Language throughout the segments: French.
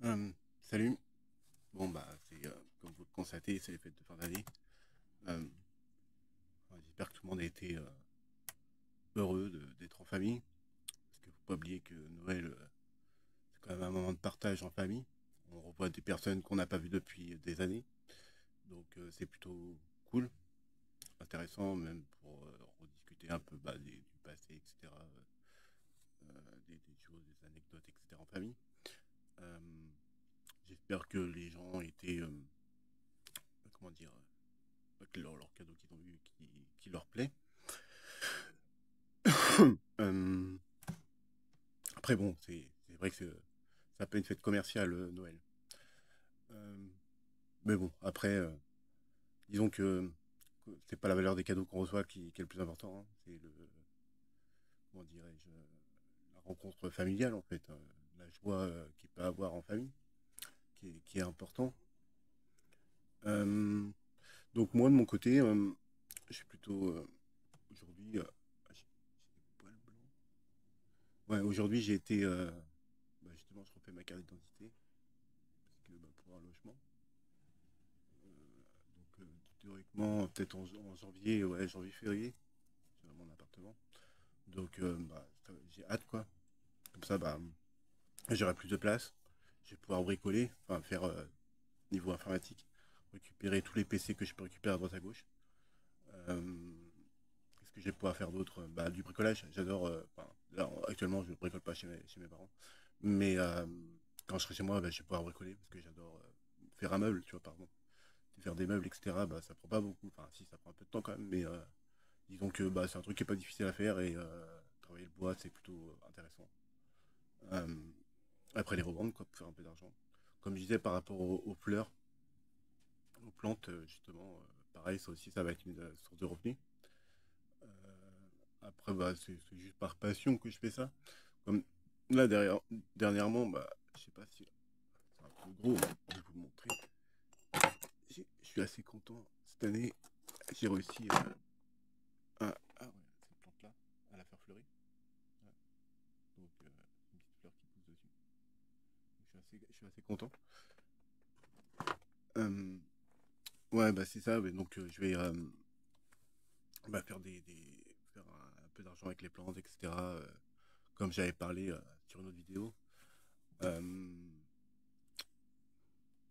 Salut. Bon bah c'est comme vous le constatez, c'est les fêtes de fin d'année. Euh, J'espère que tout le monde a été heureux d'être en famille. Parce qu'il faut pas oublier que Noël, c'est quand même un moment de partage en famille. On revoit des personnes qu'on n'a pas vues depuis des années. Donc c'est plutôt cool, intéressant même pour rediscuter un peu du passé, etc. Des choses, des anecdotes, etc. en famille. Euh, J'espère que les gens étaient, comment dire, que leur cadeau qu'ils ont eu qui leur plaît. Euh, Après, bon, c'est vrai que c'est un peu une fête commerciale, Noël. Euh, mais bon, après, disons que c'est pas la valeur des cadeaux qu'on reçoit qui est le plus important, hein. C'est comment dirais-je, la rencontre familiale, en fait, la joie qu'il peut avoir en famille, qui est important. Euh, donc, moi, de mon côté, je suis plutôt, aujourd'hui, j'ai des poils blancs. Ouais, aujourd'hui, j'ai été, justement, je refais ma carte d'identité, parce que, pour un logement. Donc, théoriquement, peut-être en janvier, ouais, janvier-février, j'ai mon appartement. Donc, j'ai hâte, quoi. Comme ça, j'aurai plus de place. Je vais pouvoir bricoler, enfin, faire niveau informatique, récupérer tous les PC que je peux récupérer à droite à gauche. Qu'est-ce que je vais pouvoir faire d'autre? Du bricolage, j'adore. Là, actuellement, je ne bricole pas chez mes parents. Mais quand je serai chez moi, je vais pouvoir bricoler parce que j'adore faire un meuble, tu vois, par exemple. Faire des meubles, etc., ça prend pas beaucoup. Enfin, si, ça prend un peu de temps quand même, mais disons que c'est un truc qui est pas difficile à faire et travailler le bois, c'est plutôt intéressant. Euh, Après, les revendre, quoi, pour faire un peu d'argent. Comme je disais, par rapport aux fleurs, aux plantes, justement, pareil, ça aussi, ça va être une source de revenus. Après, c'est juste par passion que je fais ça. Comme là, dernièrement, je sais pas si c'est un peu gros, mais je vais vous le montrer. Je suis assez content. Cette année, j'ai réussi ah ouais, cette plante-là, à la faire fleurir. Ouais. Donc, une petite fleur qui pousse dessus. Donc, je suis assez content. Euh, ouais, c'est ça. Ouais. Donc, je vais faire faire un peu d'argent avec les plantes, etc. Comme j'avais parlé sur une autre vidéo. Euh,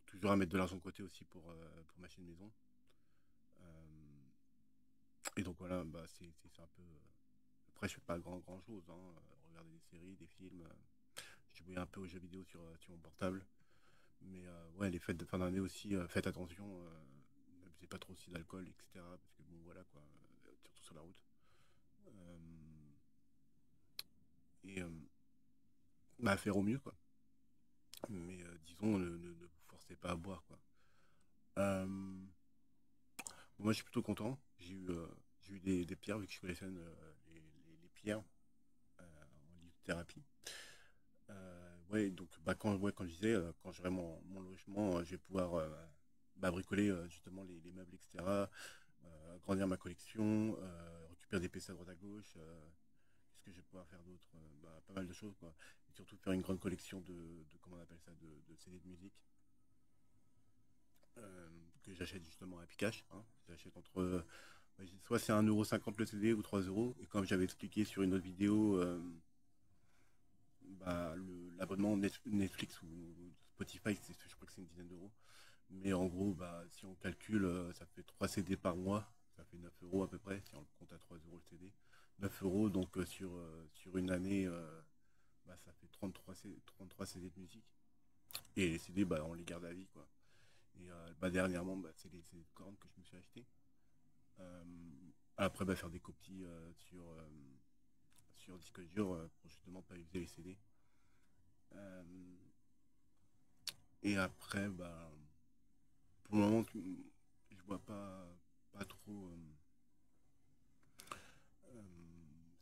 Toujours à mettre de l'argent de côté aussi pour m'acheter une maison. Et donc voilà, c'est un peu. Après, je fais pas grand chose, hein. Regarder des séries, des films. Je jouais un peu aux jeux vidéo sur mon portable. Mais ouais, les fêtes de fin d'année aussi, faites attention. N'abusez pas trop aussi d'alcool, etc. Parce que bon, voilà quoi, surtout sur la route. Euh, et faire au mieux quoi. Mais disons, ne vous forcez pas à boire quoi. Euh, Moi, je suis plutôt content. J'ai eu des pierres, vu que je collectionne les pierres en lithothérapie. Ouais, donc quand je disais, quand j'aurai mon logement, je vais pouvoir bricoler justement les meubles, etc. Agrandir ma collection, récupérer des PC à droite à gauche. Qu'est-ce que je vais pouvoir faire d'autre? Pas mal de choses, quoi. Et surtout faire une grande collection comment on appelle ça, de CD de musique que j'achète justement à Pikache, hein. J'achète soit c'est 1,50 € le CD ou 3 €. Et comme j'avais expliqué sur une autre vidéo, l'abonnement Netflix ou Spotify, je crois que c'est une dizaine d'euros. Mais en gros, si on calcule, ça fait 3 CD par mois. Ça fait 9 € à peu près, si on le compte à 3 € le CD. 9 €, donc sur une année, ça fait 33 CD de musique. Et les CD, on les garde à vie, quoi. Et dernièrement, c'est les CD de cordes que je me suis acheté. Euh, Après, faire des copies sur disque dur pour justement pas user les CD. Euh, et après, pour le moment, je vois pas trop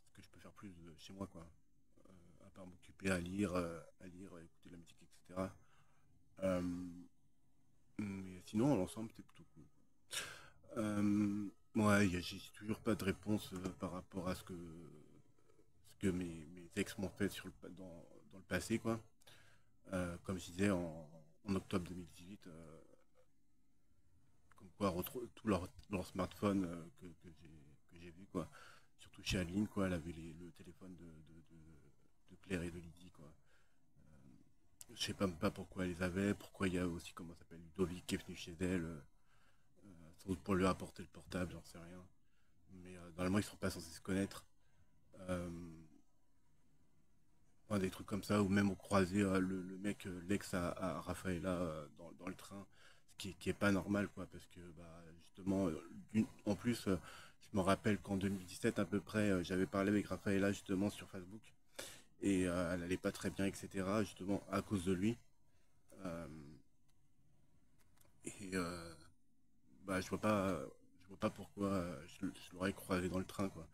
ce que je peux faire plus chez moi, quoi. À part m'occuper à lire, à écouter de la musique, etc. Euh, mais sinon, dans l'ensemble, c'est plutôt cool. Ouais, j'ai toujours pas de réponse par rapport à ce que mes ex m'ont fait dans le passé, quoi. comme je disais, en octobre 2018, comme quoi tout leur smartphone que j'ai vu, quoi. Surtout chez Adeline, quoi, elle avait le téléphone de Claire et de Lydie, quoi. Je sais pas, même pas pourquoi elle les avait, pourquoi il y a aussi, comment ça s'appelle, Ludovic qui est venu chez elle, sans doute pour lui apporter le portable, j'en sais rien. Mais normalement, ils sont pas censés se connaître. Euh, enfin, des trucs comme ça, ou même au croisé, le mec, l'ex à Rafaela dans le train, qui est pas normal, quoi, parce que, bah, justement, en plus, je me rappelle qu'en 2017, à peu près, j'avais parlé avec Rafaela, justement, sur Facebook, et elle allait pas très bien, etc., justement, à cause de lui. Euh, et bah, je vois pas pourquoi je l'aurais croisé dans le train, quoi.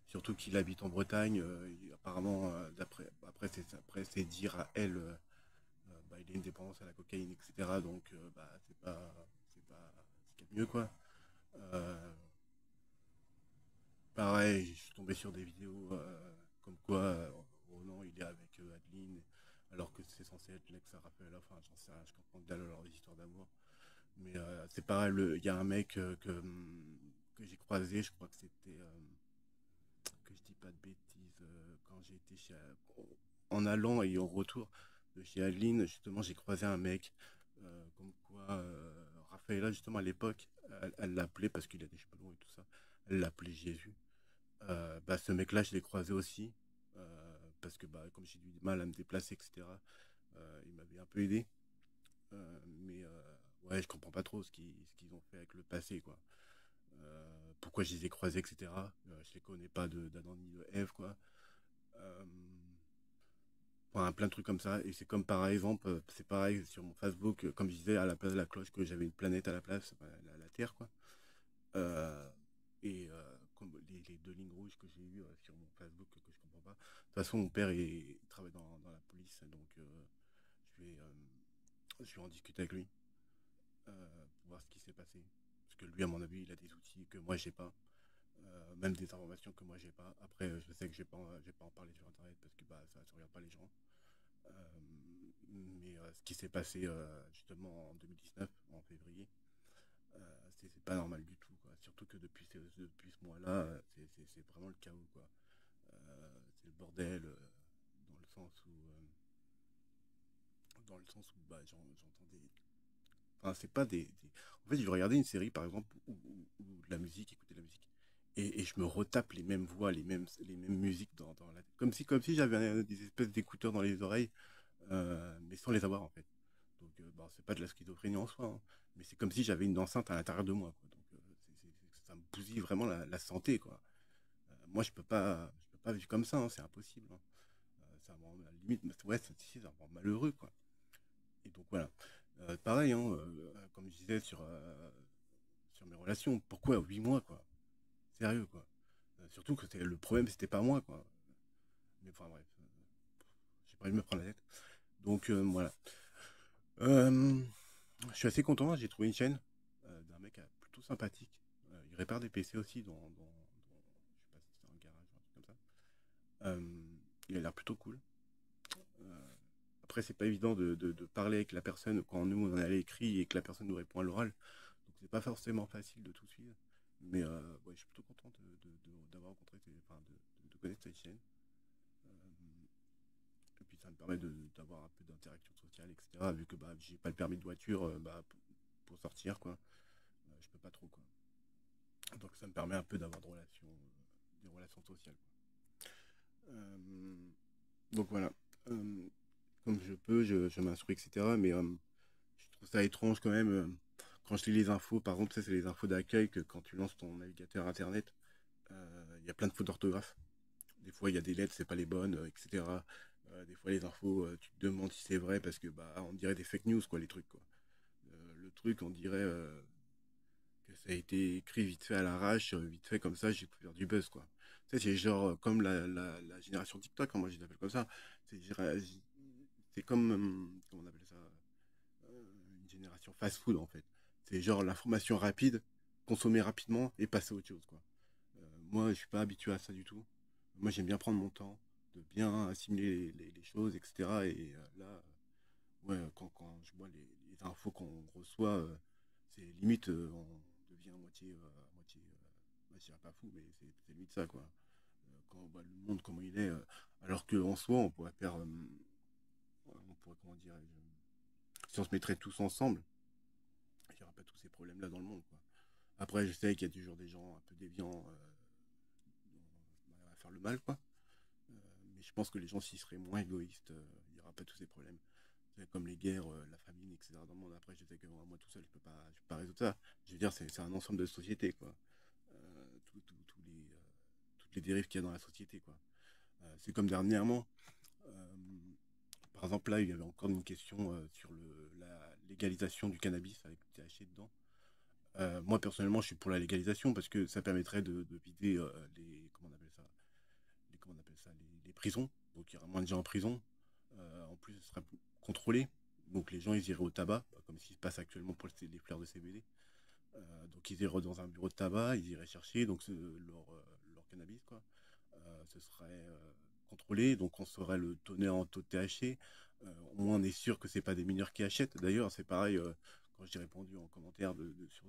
Surtout qu'il habite en Bretagne, apparemment, après c'est dire à elle, bah, il a une dépendance à la cocaïne, etc. Donc, bah, c'est pas ce qu'il y a de mieux, quoi. Euh, Pareil, je suis tombé sur des vidéos comme quoi Ronan il est avec Adeline, alors que c'est censé être l'ex à Raphaël. Enfin, j'en sais rien, je comprends que dalle leur histoire d'amour. Mais c'est pareil, il y a un mec que j'ai croisé, je crois que c'était, que je dis pas de bêtises, quand j'ai été en allant et en retour de chez Adeline, justement, j'ai croisé un mec, comme quoi Raphaëla, justement, à l'époque, elle l'appelait parce qu'il a des cheveux longs et tout ça, elle l'appelait Jésus. Bah, ce mec-là, je l'ai croisé aussi, parce que bah, comme j'ai eu du mal à me déplacer, etc., il m'avait un peu aidé. Mais ouais, je comprends pas trop ce qu'ils ont fait avec le passé, quoi. Pourquoi je les ai croisés, etc. Je les connais pas d'Adam ni de Ève, quoi. Euh, enfin, plein de trucs comme ça. Et c'est comme par exemple, c'est pareil sur mon Facebook, comme je disais, à la place de la cloche, que j'avais une planète à la place, la Terre, quoi. Euh, comme les deux lignes rouges que j'ai eues sur mon Facebook que je comprends pas. De toute façon, mon père il travaille dans la police, donc je vais, je vais en discuter avec lui pour voir ce qui s'est passé. Parce que lui, à mon avis, il a des outils que moi j'ai pas, même des informations que moi j'ai pas. Après, je sais que je vais pas en parler sur internet parce que bah, ça ne regarde pas les gens. Euh, mais ce qui s'est passé justement en 2019, en février, c'est pas normal du tout, quoi. Surtout que depuis ce mois-là, c'est vraiment le chaos, quoi. C'est le bordel dans le sens où, bah, j'entends des. Enfin, c'est pas En fait, je regardais une série, par exemple, où de la musique, écouter de la musique, et je me retape les mêmes voix, les mêmes musiques dans la. Comme si j'avais des espèces d'écouteurs dans les oreilles, mais sans les avoir, en fait. Donc, bon, c'est pas de la schizophrénie en soi, hein, mais c'est comme si j'avais une enceinte à l'intérieur de moi, quoi. Donc, ça me bousille vraiment la santé, quoi. Moi, je peux pas vivre comme ça, hein, c'est impossible, hein. Ça me rend, à la limite, ouais, si, ça me rend malheureux, quoi. Et donc, voilà. Pareil, hein, comme je disais sur mes relations, pourquoi 8 mois, quoi? Sérieux, quoi. Surtout que le problème, c'était pas moi, quoi. Mais enfin, bref, j'ai pas envie de me prendre la tête. Donc, voilà. Euh, je suis assez content, j'ai trouvé une chaîne d'un mec plutôt sympathique. Il répare des PC aussi je sais pas si c'est un garage ou un truc comme ça. Il a l'air plutôt cool. Euh, Après, c'est pas évident de parler avec la personne quand nous on est à l'écrit et que la personne nous répond à l'oral. Donc c'est pas forcément facile de tout suivre. Mais ouais, je suis plutôt content d'avoir rencontré, enfin, de connaître cette chaîne. Euh, et puis ça me permet d'avoir un peu d'interaction sociale, etc. Vu que bah, j'ai pas le permis de voiture bah, pour sortir, quoi. Je peux pas trop, quoi. Donc ça me permet un peu d'avoir des relations sociales, quoi. Donc voilà. Euh, Comme je peux, je m'instruis, etc. Mais je trouve ça étrange quand même. Quand je lis les infos, par exemple, ça c'est les infos d'accueil que quand tu lances ton navigateur internet, il y a plein de fautes d'orthographe. Des fois, il y a des lettres, c'est pas les bonnes, etc. Des fois, les infos, tu te demandes si c'est vrai parce que bah, on dirait des fake news, quoi, les trucs, quoi. Le truc, on dirait que ça a été écrit vite fait à l'arrache, vite fait comme ça, j'ai pu faire du buzz, quoi. Tu sais, c'est genre comme la génération TikTok, hein, moi je l'appelle comme ça. C'est c'est comme, comment on appelle ça, une génération fast-food, en fait. C'est genre l'information rapide, consommer rapidement et passer à autre chose, quoi. Moi, je suis pas habitué à ça du tout. Moi, j'aime bien prendre mon temps, de bien assimiler les choses, etc. Et là, Ouais, quand je vois les infos qu'on reçoit, c'est limite, on devient à moitié, bah, je dirais pas fou, mais c'est limite ça, quoi. Quand on voit le monde comment il est, alors qu'en soi, on pourrait faire, on pourrait, comment dirais-je, si on se mettrait tous ensemble, il n'y aurait pas tous ces problèmes-là dans le monde, quoi. Après, je sais qu'il y a toujours des gens un peu déviants à faire le mal, quoi. Euh, mais je pense que les gens, s'ils seraient moins égoïstes, il n'y aura pas tous ces problèmes. C'est comme les guerres, la famine, etc. dans le monde. Après, je sais que moi tout seul, je peux pas résoudre ça. Je veux dire, c'est un ensemble de sociétés, quoi. Toutes les dérives qu'il y a dans la société, quoi. C'est comme dernièrement, euh, par exemple, là, il y avait encore une question sur la légalisation du cannabis avec le THC dedans. Moi, personnellement, je suis pour la légalisation parce que ça permettrait de vider comment on appelle ça, comment on appelle ça, les prisons. Donc, il y aura moins de gens en prison. En plus, ce serait contrôlé. Donc, les gens, ils iraient au tabac, comme ce qui se passe actuellement pour les fleurs de CBD. Donc, ils iraient dans un bureau de tabac, ils iraient chercher donc, leur cannabis, quoi. Ce serait contrôlé, donc on saurait le donner en taux de THC. Au moins, on est sûr que c'est pas des mineurs qui achètent. D'ailleurs, c'est pareil, quand j'ai répondu en commentaire sur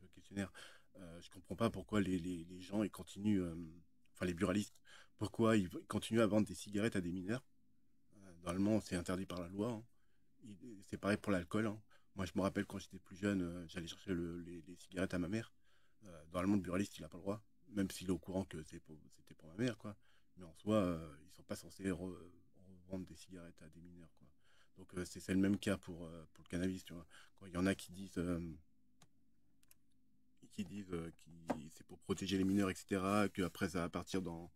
le questionnaire, je comprends pas pourquoi les gens ils continuent, enfin les buralistes, pourquoi ils continuent à vendre des cigarettes à des mineurs. Normalement, c'est interdit par la loi, hein. C'est pareil pour l'alcool, hein. Moi, je me rappelle quand j'étais plus jeune, j'allais chercher les cigarettes à ma mère. Normalement, le buraliste, il a pas le droit, même s'il est au courant que c'était pour ma mère, quoi. Mais en soi, ils sont pas censés revendre des cigarettes à des mineurs, quoi. Donc, c'est le même cas pour le cannabis, tu vois. Quand il y en a qui disent c'est pour protéger les mineurs, etc., qu'après ça va partir dans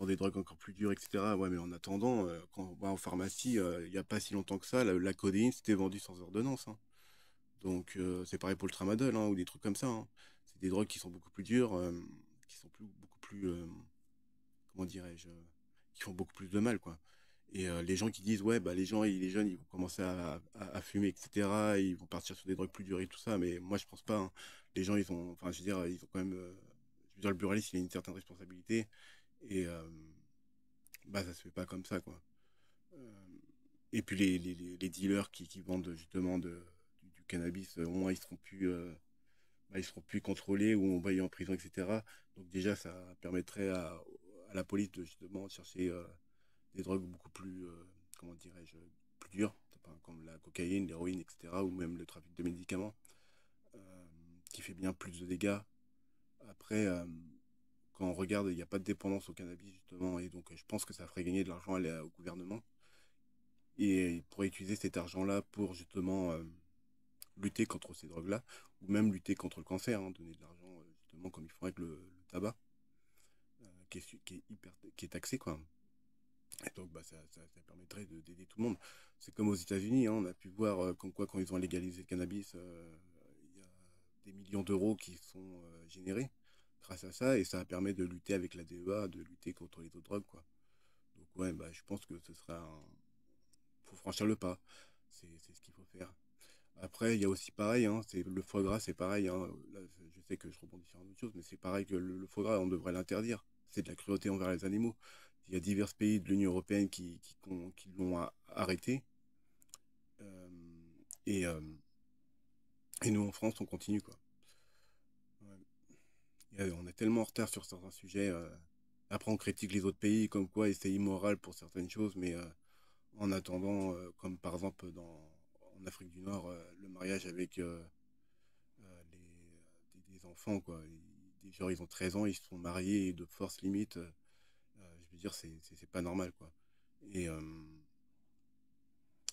des drogues encore plus dures, etc. Ouais, mais en attendant, quand on va en pharmacie, il n'y a pas si longtemps que ça, la codéine, c'était vendu sans ordonnance, hein. Donc, c'est pareil pour le tramadol, hein, ou des trucs comme ça, hein. C'est des drogues qui sont beaucoup plus dures, qui sont beaucoup plus, comment dirais-je, qui font beaucoup plus de mal, quoi. Et les gens qui disent, ouais, bah, les jeunes, ils vont commencer à fumer, etc. Ils vont partir sur des drogues plus dures et tout ça, mais moi, je pense pas, hein. Les gens, enfin, je veux dire, ils ont quand même, je veux dire, le buraliste, il a une certaine responsabilité, et bah, ça se fait pas comme ça, quoi. Euh, et puis les dealers qui vendent justement du cannabis, au moins, ils seront plus contrôlés ou envoyés en prison, etc. Donc déjà, ça permettrait à la police de justement chercher des drogues beaucoup plus, comment dirais-je, plus dures, enfin, comme la cocaïne, l'héroïne, etc., ou même le trafic de médicaments, euh, qui fait bien plus de dégâts. Après, quand on regarde, il n'y a pas de dépendance au cannabis, justement, et donc je pense que ça ferait gagner de l'argent au gouvernement, et il pourrait utiliser cet argent-là pour justement lutter contre ces drogues-là, ou même lutter contre le cancer, hein, donner de l'argent, justement, comme ils font avec le tabac, qui est taxé, quoi. Et donc, bah, ça permettrait d'aider tout le monde. C'est comme aux États-Unis, hein, on a pu voir comme quoi, quand ils ont légalisé le cannabis, il y a des millions d'euros qui sont générés grâce à ça, et ça permet de lutter avec la DEA, de lutter contre les autres drogues, quoi. Donc, ouais, bah, je pense que ce sera un. Faut franchir le pas. C'est ce qu'il faut faire. Après, il y a aussi pareil, hein, c'est le foie gras, c'est pareil, hein. Là, je sais que je rebondis sur une autre chose, mais c'est pareil que le foie gras, on devrait l'interdire. C'est de la cruauté envers les animaux. Il y a divers pays de l'Union européenne qui l'ont arrêté. Euh, et, euh, et nous, en France, on continue, quoi. Ouais. On est tellement en retard sur certains sujets. Après, on critique les autres pays comme quoi et c'est immoral pour certaines choses, mais en attendant, comme par exemple en Afrique du Nord, le mariage avec des enfants, quoi. Genre, ils ont 13 ans, ils se sont mariés de force limite. Je veux dire, c'est pas normal, quoi. Et, euh,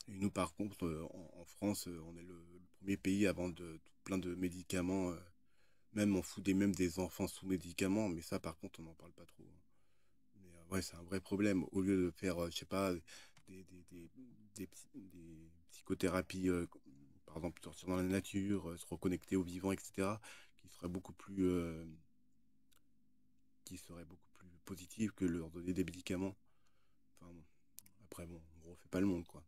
et nous, par contre, en France, on est le premier pays à vendre plein de médicaments. Même on fout même des enfants sous médicaments, mais ça, par contre, on n'en parle pas trop, hein. Mais ouais, c'est un vrai problème. Au lieu de faire, je sais pas, des, des, des, des psychothérapies, par exemple, sortir dans la nature, se reconnecter au vivant, etc., qui serait beaucoup plus, qui serait beaucoup plus positive que leur donner des médicaments. Enfin, bon. Après, bon, on refait pas le monde, quoi.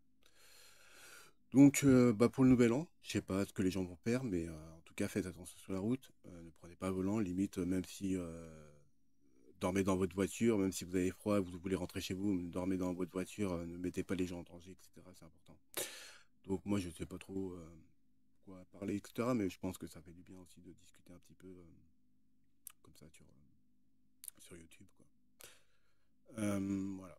Donc, bah, pour le nouvel an, je sais pas ce que les gens vont faire, mais en tout cas, faites attention sur la route. Ne prenez pas le volant, limite, même si dormez dans votre voiture, même si vous avez froid, vous voulez rentrer chez vous, dormez dans votre voiture, ne mettez pas les gens en danger, etc. C'est important. Donc moi je sais pas trop quoi parler, etc. Mais je pense que ça fait du bien aussi de discuter un petit peu comme ça sur YouTube, quoi. Voilà.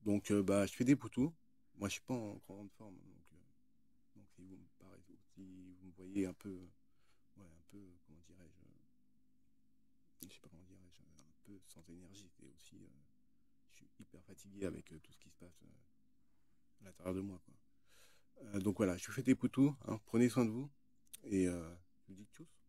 Donc bah je fais des poutous. Moi je suis pas en grande forme, donc si vous me si vous me voyez un peu, ouais, un peu, comment dirais-je, je sais pas comment dirais-je, un peu sans énergie, c'est aussi, je suis hyper fatigué avec tout ce qui se passe à l'intérieur de moi, quoi. Donc voilà, je vous fais des poutous, hein, prenez soin de vous, et je vous dis tchuss.